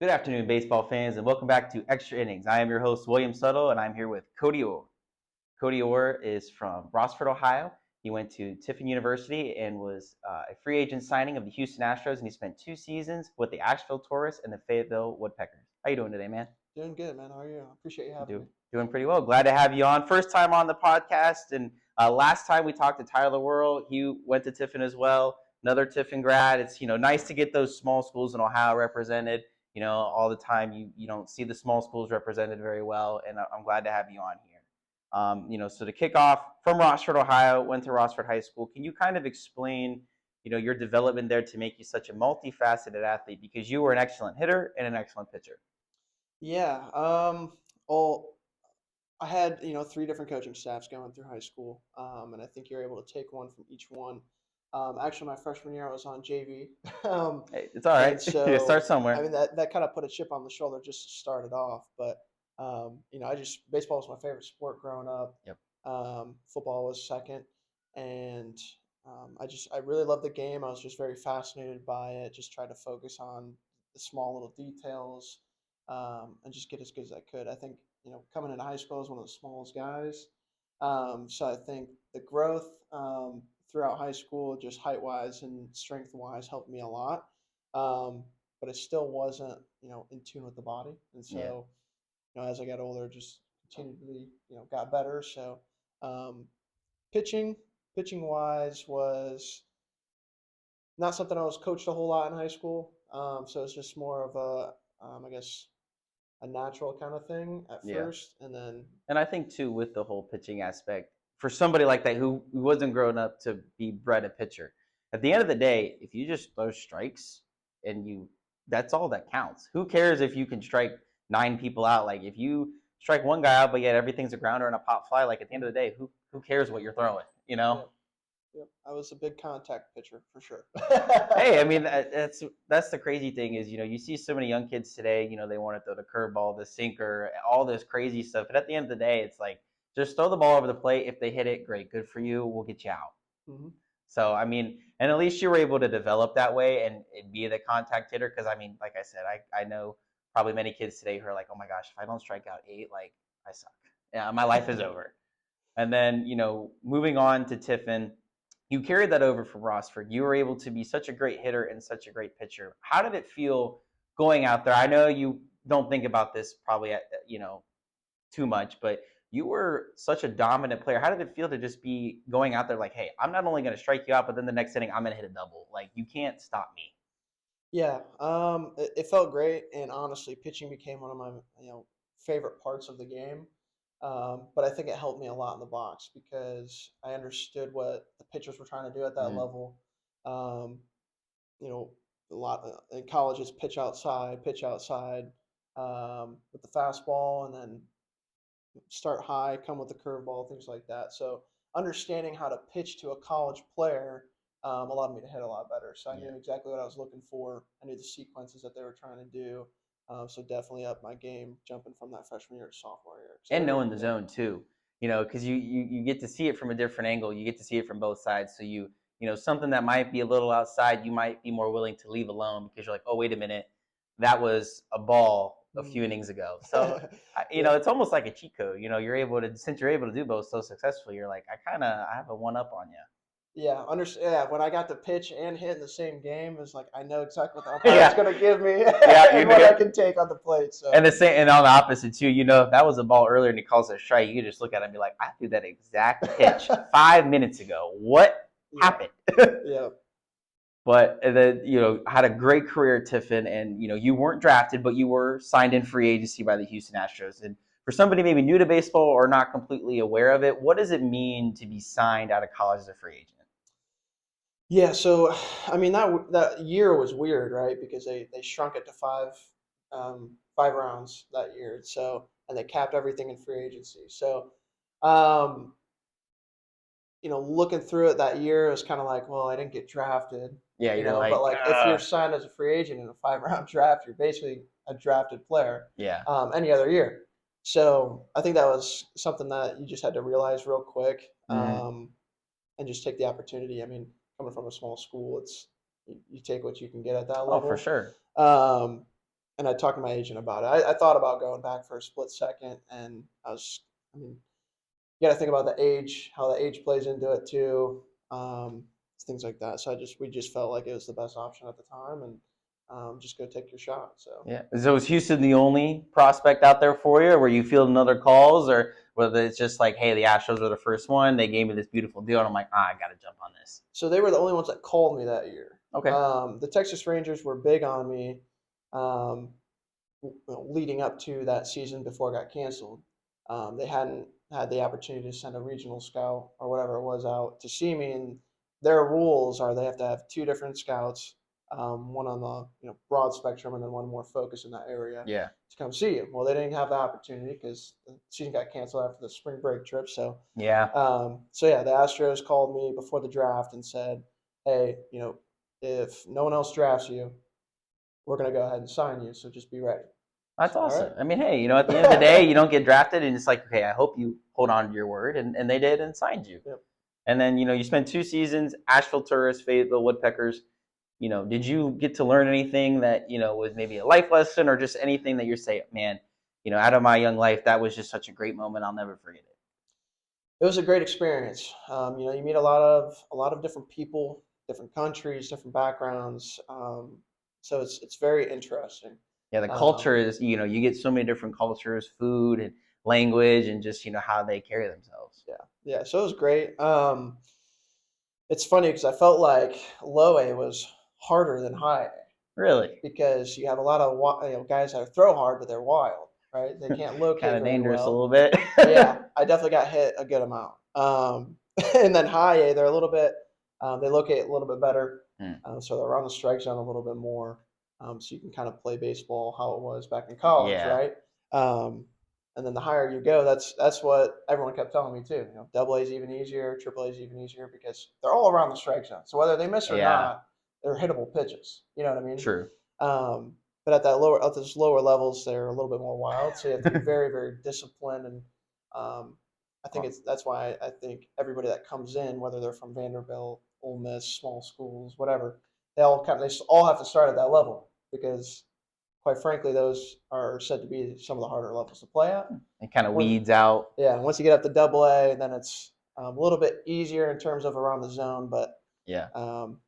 Good afternoon, baseball fans, and welcome back to Extra Innings. I am your host, William Suttle, and I'm here with Cody Orr. Cody Orr is from Rossford, Ohio. He went to Tiffin University and was a free agent signing of the Houston Astros, and he spent 2 seasons with the Asheville Taurus and the Fayetteville Woodpeckers. How you doing today, man? Doing good, man. How are you? I appreciate you having me. Doing pretty well. Glad to have you on. First time on the podcast, and last time we talked to Tyler Worrell. He went to Tiffin as well. Another Tiffin grad. It's nice to get those small schools in Ohio represented. All the time you don't see the small schools represented very well, and I'm glad to have you on here. So to kick off, from Rossford, Ohio, went to Rossford High School. Can you kind of explain, your development there to make you such a multifaceted athlete? Because you were an excellent hitter and an excellent pitcher. Yeah. Well, I had three different coaching staffs going through high school, and I think you're able to take one from each one. Actually, my freshman year I was on JV. Hey, it's all right. So Start somewhere. I mean that kind of put a chip on the shoulder just to start it off. But baseball was my favorite sport growing up. Yep. Football was second, and I really loved the game. I was just very fascinated by it. Just tried to focus on the small little details, and just get as good as I could. I think coming into high school, I was one of the smallest guys. So I think the growth throughout high school, just height wise and strength wise, helped me a lot. But it still wasn't, in tune with the body. And so, as I got older, just continually, got better. So, um, pitching wise was not something I was coached a whole lot in high school. So it's just more of I guess, a natural kind of thing at first, and then. And I think too, with the whole pitching aspect, for somebody like that who wasn't grown up to be bred a pitcher, at the end of the day, if you just throw strikes and that's all that counts. Who cares if you can strike 9 people out? Like if you strike one guy out, but yet everything's a grounder and a pop fly, like at the end of the day, who cares what you're throwing? Yep. I was a big contact pitcher for sure. Hey, I mean that's the crazy thing is you see so many young kids today. They want to throw the curveball, the sinker, all this crazy stuff. But at the end of the day, it's like just throw the ball over the plate. If they hit it, great, good for you. We'll get you out. Mm-hmm. So I mean, and at least you were able to develop that way and be the contact hitter. Because I mean, like I said, I know probably many kids today who are like, oh my gosh, if I don't strike out 8, like I suck. Yeah, my life is over. And then moving on to Tiffin. You carried that over from Rossford. You were able to be such a great hitter and such a great pitcher. How did it feel going out there? I know you don't think about this probably, too much, but you were such a dominant player. How did it feel to just be going out there like, hey, I'm not only going to strike you out, but then the next inning I'm going to hit a double. Like you can't stop me. Yeah, it felt great, and honestly, pitching became one of my favorite parts of the game. But I think it helped me a lot in the box because I understood what the pitchers were trying to do at that level. Um, a lot in college is pitch outside, with the fastball, and then start high, come with the curveball, things like that. So understanding how to pitch to a college player allowed me to hit a lot better. So I knew exactly what I was looking for. I knew the sequences that they were trying to do. So definitely up my game, jumping from that freshman year to sophomore year. So And knowing the zone too, because you get to see it from a different angle. You get to see it from both sides. So something that might be a little outside, you might be more willing to leave alone because you're like, oh, wait a minute, that was a ball a few innings ago. So, it's almost like a cheat code. Since you're able to do both so successfully, you're like, I have a one up on you. Yeah, Yeah, when I got to pitch and hit in the same game, it's like I know exactly what the umpire is going to give me and what I can take on the plate. So. And and on the opposite too, if that was a ball earlier and he calls it a strike, you can just look at it and be like, I threw that exact pitch 5 minutes ago. What happened? Yeah. But then had a great career at Tiffin, and you weren't drafted, but you were signed in free agency by the Houston Astros. And for somebody maybe new to baseball or not completely aware of it, what does it mean to be signed out of college as a free agent? Yeah, so I mean that year was weird, right? Because they shrunk it to five rounds that year. So and they capped everything in free agency. So um, looking through it that year, it was kind of like, well, I didn't get drafted. Yeah, but like if you're signed as a free agent in a 5-round draft, you're basically a drafted player. Yeah. Any other year. So I think that was something that you just had to realize real quick, and just take the opportunity. I mean, coming from a small school, you take what you can get at that level. Oh, for sure. and I talked to my agent about it. I thought about going back for a split second, and I mean, you got to think about the age, how the age plays into it too, um, things like that. So we just felt like it was the best option at the time, and just go take your shot. So Yeah. So was Houston the only prospect out there for you, or were you fielding other calls, or whether it's just like, hey, the Astros were the first one, they gave me this beautiful deal, and I'm like, I got to jump on this. so they were the only ones that called me that year. Okay. The Texas Rangers were big on me. Um, Leading up to that season before it got canceled. They hadn't had the opportunity to send a regional scout or whatever it was out to see me, and their rules are they have to have two different scouts, one on the broad spectrum and then one more focused in that area Yeah. to come see you. Well, they didn't have the opportunity because the season got canceled after the spring break trip. So, Yeah. so yeah, the Astros called me before the draft and said, "Hey, if no one else drafts you, we're going to go ahead and sign you. So just be ready." That's So, all awesome. right. I mean, hey, at the end of the day, you don't get drafted, and it's like, okay, I hope you hold on to your word, and they did and signed you. Yep. And then, you spent 2 seasons, Asheville Tourists, Fayetteville Woodpeckers. Did you get to learn anything that, was maybe a life lesson or just anything that you're saying, man, out of my young life, that was just such a great moment. I'll never forget it. It was a great experience. You meet a lot of different people, different countries, different backgrounds. So it's very interesting. Yeah, the culture Um, is, you get so many different cultures, food and language, and just, how they carry themselves. yeah, yeah. So it was great. It's funny because I felt like low A was harder than high A Really. because you have a lot of guys that throw hard, but they're wild, right? They can't Kind locate of very dangerous a well. little bit. Yeah, I definitely got hit a good amount. And then high A, they're a little bit, they locate a little bit better. Hmm. So they're on the strike zone a little bit more. So you can kind of play baseball how it was back in college, Yeah. right? Um, and then the higher you go, that's what everyone kept telling me too. Double A is even easier, triple A is even easier because they're all around the strike zone. So whether they miss or Yeah. not, they're hittable pitches. You know what I mean? True. But at those lower levels, they're a little bit more wild. So you have to be very, very disciplined. And um, I think that's why I think everybody that comes in, whether they're from Vanderbilt, Ole Miss, small schools, whatever, they all have to start at that level because, quite frankly, those are said to be some of the harder levels to play at. It kind of Once, weeds out. yeah, once you get up to Double A, then it's a little bit easier in terms of around the zone, but Yeah. um,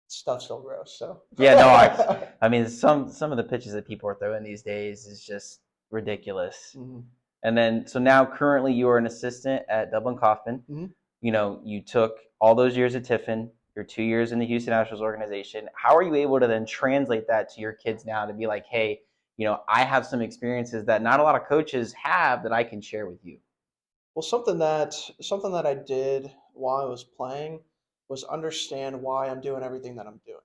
stuff's still gross. So Yeah, no, I mean, some of the pitches that people are throwing these days is just ridiculous. Mhm. And then, so now currently you are an assistant at Dublin Kaufman. Mhm. You took all those years at Tiffin, your 2 years in the Houston Nationals organization. How are you able to then translate that to your kids now to be like, hey, I have some experiences that not a lot of coaches have that I can share with you? Well, something that I did while I was playing was understand why I'm doing everything that I'm doing.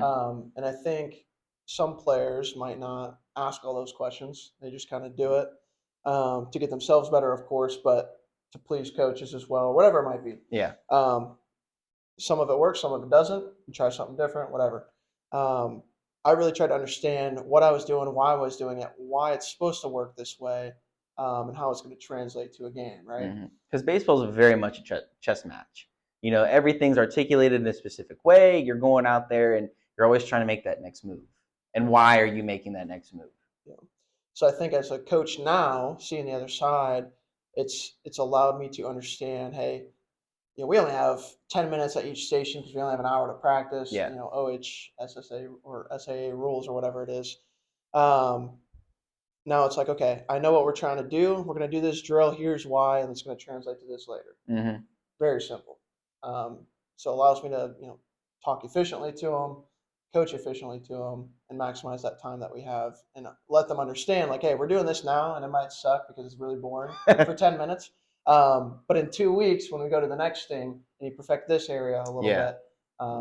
Hmm. And I think some players might not ask all those questions. They just kind of do it to get themselves better, of course, but to please coaches as well, whatever it might be. Yeah. Um, some of it works, some of it doesn't. You try something different, whatever. Um, I really tried to understand what I was doing, why I was doing it, why it's supposed to work this way, and how it's going to translate to a game, right? Because baseball is very much a chess match. Everything's articulated in a specific way. You're going out there and you're always trying to make that next move. And why are you making that next move? Yeah. So I think as a coach now, seeing the other side, it's allowed me to understand, hey, we only have 10 minutes at each station because we only have an hour to practice, Yeah. OH, SSA, or SAA rules or whatever it is. Um, Now it's like, okay, I know what we're trying to do. We're going to do this drill. Here's why, and it's going to translate to this later. Hmm. Very simple. So it allows me to, talk efficiently to them, coach efficiently to them, and maximize that time that we have, and let them understand, like, hey, we're doing this now, and it might suck because it's really boring for 10 minutes. But in 2 weeks, when we go to the next thing, and you perfect this area a little Yeah. bit,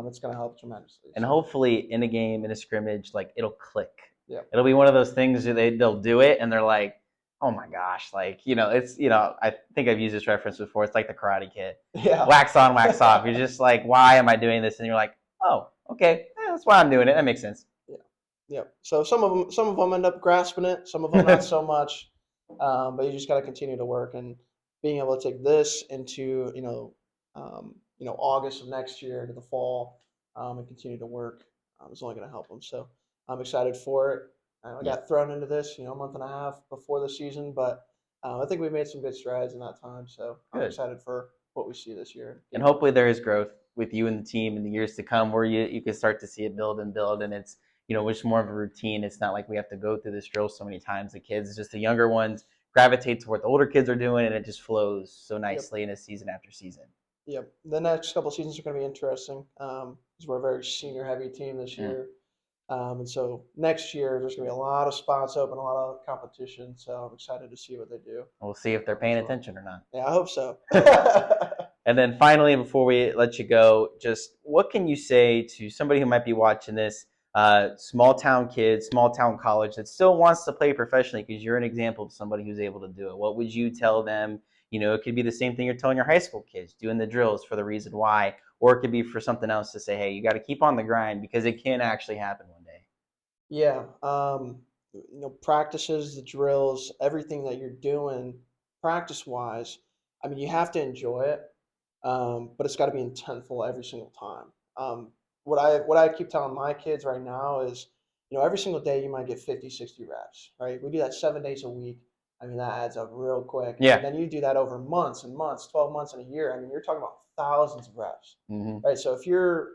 it's going to help tremendously. And So, hopefully in a game, in a scrimmage, like it'll click. yeah, It'll be one of those things that they'll do it and they're like, oh my gosh, like, it's, I think I've used this reference before. It's like the Karate Kid. yeah. Wax on, wax off. You're just like, why am I doing this? And you're like, oh, okay, that's why I'm doing it. That makes sense. Yeah, yeah. So some of them end up grasping it. Some of them not so much. But you just got to continue to work and being able to take this into August of next year to the fall, and continue to work is only going to help them. So I'm excited for it. I Yeah, got thrown into this, a month and a half before the season, but I think we made some good strides in that time. So I'm good. excited for what we see this year. And hopefully there is growth with you and the team in the years to come where you can start to see it build and build, and it's it's more of a routine. It's not like we have to go through this drill so many times. The kids, it's just the younger ones gravitate to what the older kids are doing, and it just flows so Yep. nicely in a season after season. Yep. The next couple seasons are going to be interesting because we're a very senior heavy team this Mm. year. And so next year, there's going to be a lot of spots open, a lot of competition. So I'm excited to see what they do We'll see if they're as paying well. attention or not. Yeah, I hope so. And then finally, before we let you go, just what can you say to somebody who might be watching this, small town kid, small town college that still wants to play professionally because you're an example of somebody who's able to do it? What would you tell them? It could be the same thing you're telling your high school kids, doing the drills for the reason why, or it could be for something else to say, hey, you got to keep on the grind because it can actually happen one day. Yeah. Practices, the drills, everything that you're doing practice wise. I mean, you have to enjoy it, but it's got to be intentful every single time. What I keep telling my kids right now is, every single day you might get 50, 60 reps, right? We do that 7 days a week. I mean, that adds up real quick. Yeah. And then you do that over months and months, 12 months and a year. I mean, you're talking about thousands of reps, Hmm. right? So if you're,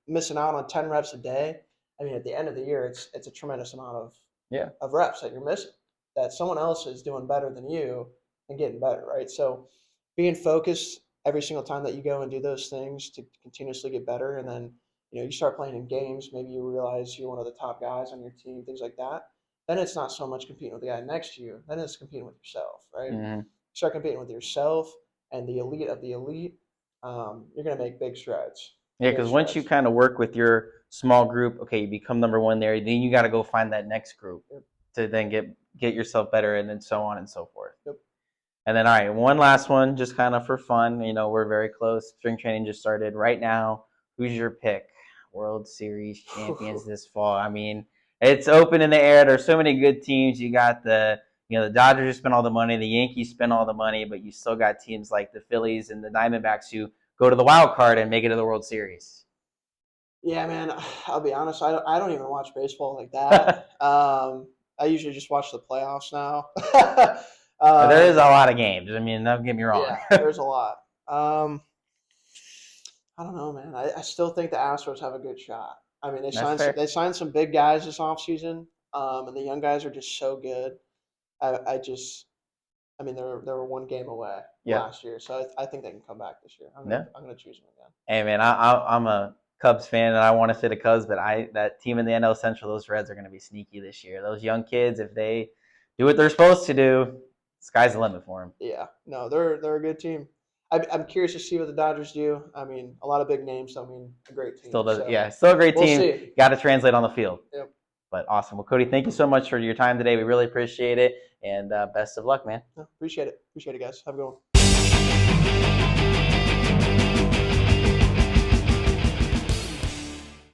missing out on 10 reps a day, I mean, at the end of the year, it's a tremendous amount Yeah. of reps that you're missing. That someone else is doing better than you and getting better, right? So being focused every single time that you go and do those things to continuously get better, and then you start playing in games. Maybe you realize you're one of the top guys on your team, things like that. Then it's not so much competing with the guy next to you. Then it's competing with yourself, right? Hmm. Start competing with yourself and the elite of the elite. You're going to make big strides. Yeah, Big because once you strides. kind of work with your small group, okay, you become number one there. Then you got to go find that next group Yep. to then get yourself better, and then so on and so forth. Yep. And then, all right, one last one, just kind of for fun. We're very close. Spring training just started right now. Who's your pick? World Series champions this fall. I mean, it's open in the air. There's so many good teams. You got the Dodgers spend all the money, the Yankees spend all the money, but you still got teams like the Phillies and the Diamondbacks who go to the wild card and make it to the World Series. Yeah, man. I'll be honest. I don't even watch baseball like that. I usually just watch the playoffs now. There is a um, lot of games. I mean, don't get me wrong. yeah, there's a lot. I don't know, man. I still think the Astros have a good shot. I mean, That's fair. they signed some big guys this offseason, and the young guys are just so good. I mean, they were one game away Yep. last year, so I think they can come back this year. No. I'm gonna choose them again. Hey man, I'm a Cubs fan and I want to say the Cubs, but that team in the NL Central, those Reds are going to be sneaky this year. Those young kids, if they do what they're supposed to do, sky's the limit for them. Yeah, no, they're a good team. I'm curious to see what the Dodgers do. I mean, a lot of big names don't mean a great team. Still does, So yeah, still a great we'll team. see. Got to translate on the field. Yep. But awesome. Well, Cody, thank you so much for your time today. We really appreciate it, and best of luck, man. No, appreciate it. Appreciate it, guys. Have a good one.